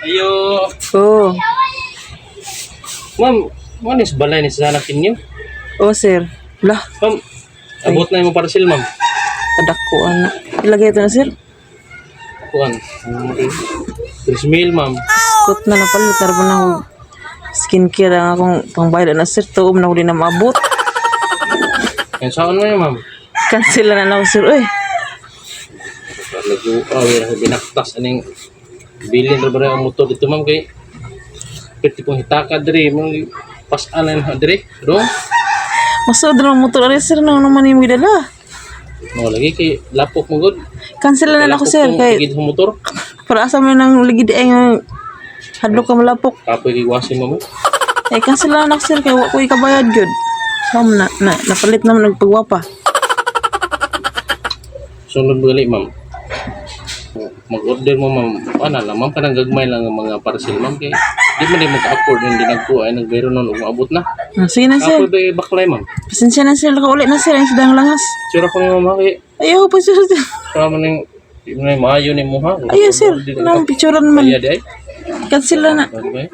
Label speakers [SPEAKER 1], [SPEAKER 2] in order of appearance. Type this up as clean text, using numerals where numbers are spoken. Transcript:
[SPEAKER 1] Ayo.
[SPEAKER 2] Oh.
[SPEAKER 1] Ma'am, manis balay ni sa anak ninyo?
[SPEAKER 2] Oh, sir. Lah,
[SPEAKER 1] Ma'am, abot na yung parcel, ma'am.
[SPEAKER 2] kadakuan na. Ilagay ito na, sir.
[SPEAKER 1] Kuan. 3,000, ma'am.
[SPEAKER 2] Kot na napalit. Tara ba na ako skincare ang akong pangbayad na, sir. Tuom na ako din na maabot.
[SPEAKER 1] Yan saan mo yun, ma'am?
[SPEAKER 2] Cancel na ako, sir. Uy.
[SPEAKER 1] Nag-uawin ako binaktas. Anong bilin na ba ang motor dito, ma'am? Kay pwede pong hitaka diri. Mga pasalan na diri. Pero,
[SPEAKER 2] Masod na ang motor. Ari, sir, na naman yung gidala.
[SPEAKER 1] no, lagi kay lapok mo good.
[SPEAKER 2] Cancel na ako, sir. Kay
[SPEAKER 1] Kay motor.
[SPEAKER 2] para asa mo nang ligid ay nga hadlok ka malapok.
[SPEAKER 1] Kapoy kay wasin mo mo.
[SPEAKER 2] Ay, cancel na ako, sir. Kay wakoy kabayad, good. Ma'am, napalit naman nagpagwapa.
[SPEAKER 1] Sunod gali, ma'am. Mag-order mo, ma'am. Ano lang, ma'am, kanang gagmay lang ang mga parcel, ma'am. Kay di man din mag-afford yung dinagpo ay nagbero nun ug maabot na.
[SPEAKER 2] Sige na, sir.
[SPEAKER 1] Kapoy ba baklay, ma'am?
[SPEAKER 2] Pasensya na, sir. Nakaulit na, sir. Ang sidang langas.
[SPEAKER 1] Sura ko ni mama kay
[SPEAKER 2] Ayaw pa, sir.
[SPEAKER 1] para man yung maayo ni mo ha.
[SPEAKER 2] Ayaw, sir. Anong picturean man.
[SPEAKER 1] Kaya di ay.
[SPEAKER 2] Cancel na.
[SPEAKER 1] Okay.